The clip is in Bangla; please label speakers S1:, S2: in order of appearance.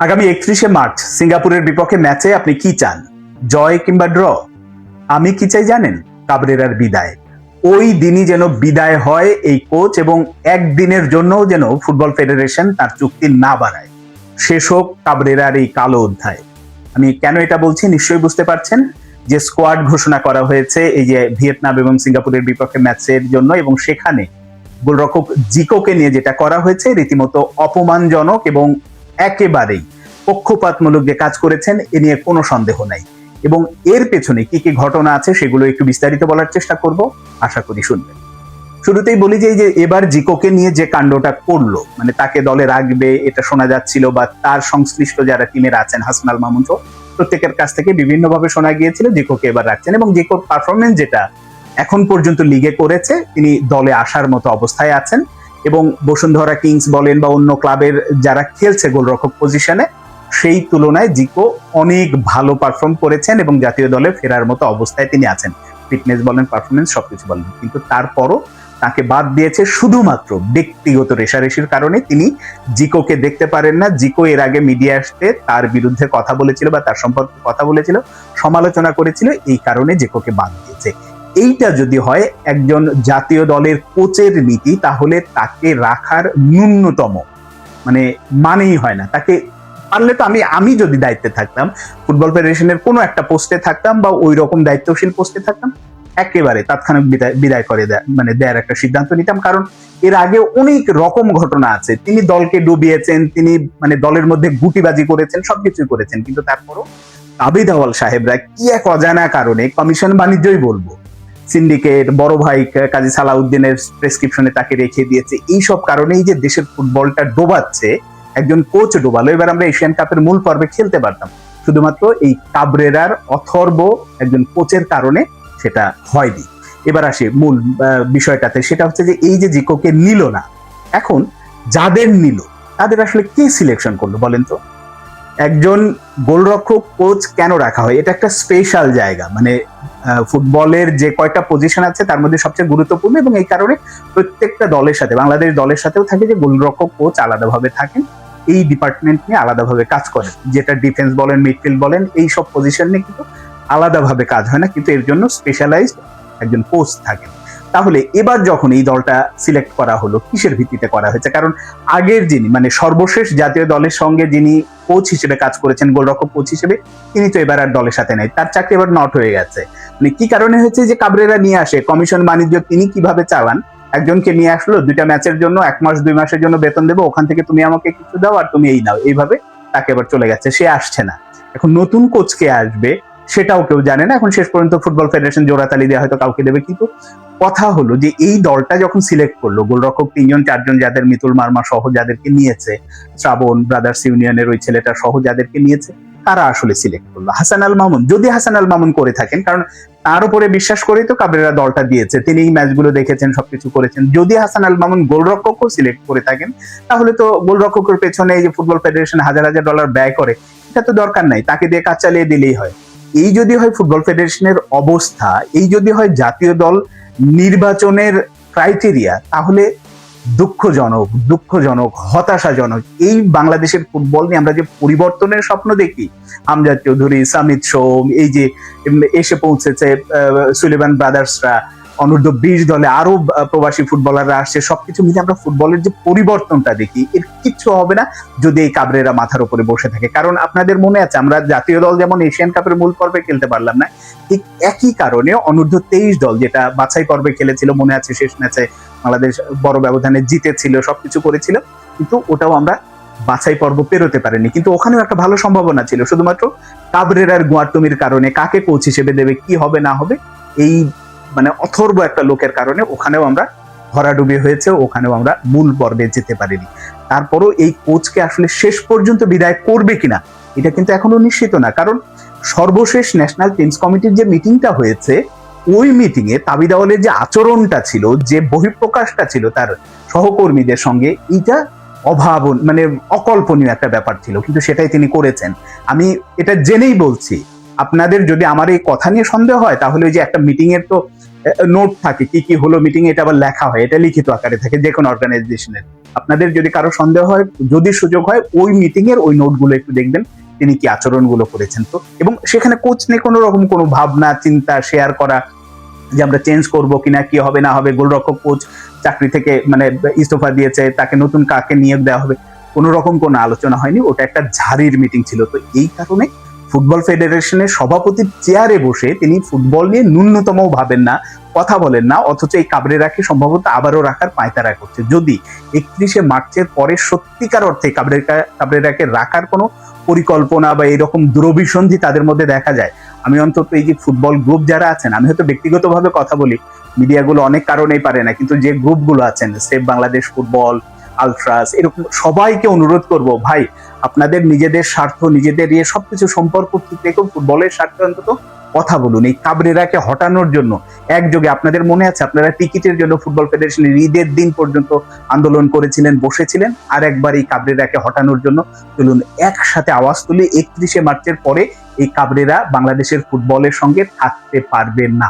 S1: আগামী 31শে মার্চ সিঙ্গাপুরের বিপক্ষে ম্যাচে আপনি কি চান? জয় কিংবা ড্র? আমি কি চাই জানেন? কাবরেরার বিদায়। ওই দিনই যেন বিদায় হয় এই কোচ, এবং একদিনের জন্য যেন ফুটবল ফেডারেশন তার চুক্তি না বাড়ায়। শেষ হোক কাবরেরার এই কালো অধ্যায়। আমি কেন এটা বলছি নিশ্চয়ই বুঝতে পারছেন। যে স্কোয়াড ঘোষণা করা হয়েছে এই যে ভিয়েতনাম এবং সিঙ্গাপুরের বিপক্ষে ম্যাচের জন্য, এবং সেখানে গোলরক্ষক জিকোকে নিয়ে যেটা করা হয়েছে রীতিমতো অপমানজনক এবং একেবারেই পক্ষপাতমূলক যে কাজ করেছেন এ নিয়ে কোনো সন্দেহ নাই। এবং এর পেছনে কি কি ঘটনা আছে সেগুলো একটু বিস্তারিত বলার চেষ্টা করব, আশা করি শুনবেন। শুরুতেই বলি যে এই যে এবার জিকোকে নিয়ে যে কাণ্ডটা করলো, মানে তাকে দলে রাখবে এটা শোনা যাচ্ছিল, বা তার সংশ্লিষ্ট যারা টিমের আছেন হাসান আল মামুন প্রত্যেকের কাছ থেকে বিভিন্নভাবে শোনা গিয়েছিল জিকোকে এবার রাখছেন, এবং জিকোর পারফরমেন্স যেটা এখন পর্যন্ত লিগে করেছে তিনি দলে আসার মতো অবস্থায় আছেন। এবং বসুন্ধরা কিংস বলেন বা অন্য ক্লাবের যারা খেলছে গোলরক্ষক পজিশনে, সেই তুলনায় জিকো অনেক ভালো পারফর্ম করেছেন এবং জাতীয় দলে ফেরার মতো অবস্থায় তিনি আছেন। ফিটনেস বলেন, পারফরমেন্স সবকিছু বলেন, কিন্তু তারপরও তাকে বাদ দিয়েছে শুধুমাত্র ব্যক্তিগত রেষারেষির কারণে। তিনি জিকোকে দেখতে পারেন না। জিকো এর আগে মিডিয়া আসতে তার বিরুদ্ধে কথা বলেছিল বা তার সম্পর্কে কথা বলেছিল, সমালোচনা করেছিল, এই কারণে জিকোকে বাদ দিয়েছে। এইটা যদি হয় একজন জাতীয় দলের কোচের নীতি, তাহলে তাকে রাখার ন্যূনতম মানেই হয় না। তাকে পারলে তো আমি যদি দায়িত্বে থাকতাম, ফুটবল ফেডারেশনের কোনো একটা পোস্টে থাকতাম বা ওই রকম দায়িত্বশীল পোস্টে থাকতাম, একেবারে তাৎক্ষণিক বিদায় করে দেয়ার একটা সিদ্ধান্ত নিতাম। কারণ এর আগে অনেক রকম ঘটনা আছে। তিনি দলকে ডুবিয়েছেন, তিনি দলের মধ্যে গুটিবাজি করেছেন, সবকিছু করেছেন, কিন্তু তারপরও তাবিদ আওয়াল সাহেবরা কি এক অজানা কারণে, কমিশন বাণিজ্যই বলবো, সিন্ডিকেট, বড় ভাই কাজী সালাউদ্দিনের প্রেসক্রিপশনে তাকে রেখে দিয়েছে। এইসব কারণেই যে দেশের ফুটবলটা ডোবাচ্ছে, একজন কোচ ডোবালো। এবার আমরা এশিয়ান কাপের মূল পর্বে খেলতে পারতাম, শুধুমাত্র এই কাবরেরার অথর্ব একজন কোচের কারণে সেটা হয়নি। এবার আসি মূল বিষয়টাতে, সেটা হচ্ছে যে এই যে জিকোকে নিল না, এখন যাদের নিল তাদের আসলে কি সিলেকশন করলো বলেন তো? একজন গোলরক্ষক কোচ কেন রাখা হয়? এটা একটা স্পেশাল জায়গা, ফুটবলের যে কয়টা পজিশন আছে তার মধ্যে সবচেয়ে গুরুত্বপূর্ণ, এবং এই কারণে প্রত্যেকটা দলের সাথে, বাংলাদেশ দলের সাথেও থাকে যে গোলরক্ষক কোচ আলাদাভাবে থাকেন, এই ডিপার্টমেন্ট নিয়ে আলাদাভাবে কাজ করেন। যেটা ডিফেন্স বলেন, মিডফিল্ড বলেন, এই সব পজিশন নিয়ে কিন্তু আলাদাভাবে কাজ হয় না, কিন্তু এর জন্য স্পেশালাইজড একজন কোচ থাকেন। তাহলে এবার যখন এই দলটা সিলেক্ট করা হলো, কিসের ভিত্তিতে করা হয়েছে? কারণ আগের যিনি সর্বশেষ জাতীয় দলের সঙ্গে যিনি কোচ হিসেবে কাজ করেছেন, গোলরক্ষক কোচ হিসেবে, তিনি তো এবার আর দলের সাথে নেই, তার চাকরি এবার নট হয়ে গেছে। কি কারণে হয়েছে? যে কাবরেরা নিয়ে আসে, কমিশন বাণিজ্য তিনি কিভাবে চালান, একজনকে নিয়ে আসলো, 2টা ম্যাচের জন্য 1 মাস 2 মাসের জন্য বেতন দেবো, ওখান থেকে তুমি আমাকে কিছু দাও আর তুমি এই নাও, এইভাবে তাকে এবার চলে গেছে, সে আসছে না। এখন নতুন কোচ কে আসবে সেটাও কেউ জানে না। এখন শেষ পর্যন্ত ফুটবল ফেডারেশন জোড়াতালি দিয়ে হয়তো কাউকে দেবে, কিন্তু কথা হলো যে এই দলটা যখন সিলেক্ট করলো, গোলরক্ষক 3জন 4জন যাদের, মিতুল মার্মা সহ যাদেরকে নিয়েছে, শ্রাবণ ব্রাদার্স ইউনিয়নের ওই ছেলেটা সহ যাদেরকে নিয়েছে, তারা আসলে সিলেক্ট করলো হাসান আল মামুন। যদি হাসান আল মামুন করে থাকেন, কারণ তার উপরে বিশ্বাস করেই তো কাবরেরা দলটা দিয়েছে, তিনি এই ম্যাচগুলো দেখেছেন, সবকিছু করেছেন, যদি হাসান আল মামুন গোলরক্ষকও সিলেক্ট করে থাকেন, তাহলে তো গোলরক্ষকের পেছনে এই যে ফুটবল ফেডারেশন হাজার হাজার ডলার ব্যয় করে, এটা তো দরকার নাই, তাকে দিয়ে কাজ চালিয়ে দিলেই হয়। এই যদি হয় ফুটবল ফেডারেশনের অবস্থা, এই যদি হয় জাতীয় দল নির্বাচনের ক্রাইটেরিয়া, তাহলে দুঃখজনক, হতাশাজনক। এই বাংলাদেশের ফুটবল নিয়ে আমরা যে পরিবর্তনের স্বপ্ন দেখি, আমজাদ চৌধুরী, সামিত সোম, এই যে এসে পৌঁছেছে সুলেমান ব্রাদার্সরা, অনূর্ধ্ব 20 দলে আরো প্রবাসী ফুটবলাররা আসছে, সবকিছু মিলে আমরা ফুটবলের যে পরিবর্তনটা দেখি, এর কিচ্ছু হবে না যদি এই কাবরেরা মাথার উপরে বসে থাকে। কারণ আপনাদের মনে আছে, আমরা জাতীয় দল যেমন এশিয়ান কাপের মূল পর্বে খেলতে পারলাম না, ঠিক একই কারণে অনূর্ধ্ব 23 দল যেটা বাছাই পর্বে খেলেছিল, মনে আছে শেষ ম্যাচে বাংলাদেশ বড় ব্যবধানে জিতেছিল, সবকিছু করেছিল, কিন্তু ওটাও আমরা বাছাই পর্ব পেরোতে পারেনি। কিন্তু ওখানেও একটা ভালো সম্ভাবনা ছিল, শুধুমাত্র কাবরেরার গোয়ার্তমির কারণে, কাকে কোচ হিসেবে দেবে, কি হবে না হবে, এই অথর্ব একটা লোকের কারণে ওখানেও আমরা ভরাডুবি হয়েছে, ওখানেও আমরা মূল পর্বে যেতে পারিনি। তারপরও এই কোচকে আসলে শেষ পর্যন্ত বিদায় করবে কিনা এটা কিন্তু এখনো নিশ্চিত না। কারণ সর্বশেষ ন্যাশনাল টিমস কমিটির যে মিটিংটা হয়েছে, ওই মিটিং এ তাবিদ আওয়ালের যে আচরণটা ছিল, যে বহিঃপ্রকাশটা ছিল তার সহকর্মীদের সঙ্গে, এটা অকল্পনীয় একটা ব্যাপার ছিল, কিন্তু সেটাই তিনি করেছেন। আমি এটা জেনেই বলছি, আপনাদের যদি আমার এই কথা নিয়ে সন্দেহ হয়, তাহলে ওই যে একটা মিটিং এর তো নোট থাকে, কি কি হলো মিটিং এ, এটা আবার লেখা হয়, এটা লিখিত আকারে থাকে যে কোনো অর্গানাইজেশনের, আপনাদের যদি কারো সন্দেহ হয়, যদি সুযোগ হয়, ওই মিটিং এর ওই নোটগুলো একটু দেখবেন, তিনি কি আচরণগুলো করেছেন। তো এবং সেখানে কোচ নিয়ে কোনো রকম কোনো ভাবনা চিন্তা শেয়ার করা যে আমরা চেঞ্জ করবো কিনা, কি হবে না হবে, গোলরক্ষক কোচ চাকরি থেকে মানে ইস্তফা দিয়েছে, তাকে নতুন কাকে নিয়োগ দেওয়া হবে, কোনো রকম কোনো আলোচনা হয়নি। ওটা একটা ঝাড়ির মিটিং ছিল। তো এই কারণে ফুটবল ফেডারেশনের সভাপতির চেয়ারে বসে তিনি ফুটবল নিয়ে ন্যূনতম ভাবেন না, কথা বলেন না, অথচ এই কাবরেরাকে সম্ভবত আবারও রাখার পায়তারা করছে। যদি 31শে মার্চের পরে সত্যিকার অর্থে কাবরেরাকে রাখার কোনো পরিকল্পনা বা এরকম দূরভিসন্ধি তাদের মধ্যে দেখা যায়, আমি অন্তত এই যে ফুটবল গ্রুপ যারা আছেন, আমি হয়তো ব্যক্তিগতভাবে কথা বলি, মিডিয়াগুলো অনেক কারণেই পারে না, কিন্তু যে গ্রুপগুলো আছেন, সেভ বাংলাদেশ ফুটবল, আলট্রাস, এরকম সবাইকে অনুরোধ করব, ভাই আপনাদের নিজেদের স্বার্থ, নিজেদের সবকিছু সম্পর্ক ঠিক রেখে ফুটবলের স্বার্থে অন্তত কথা বলুন। এই কাবরেরাকে হটানোর জন্য একযোগে, আপনাদের মনে আছে আপনারা টিকিটের জন্য ফুটবল ফেডারেশনের ঈদের দিন পর্যন্ত আন্দোলন করেছিলেন, বসেছিলেন। আর একবার এই কাবরেরাকে হটানোর জন্য চলুন একসাথে আওয়াজ তুলি। 31শে মার্চের পরে এই কাবরেরা বাংলাদেশের ফুটবলের সঙ্গে থাকতে পারবে না।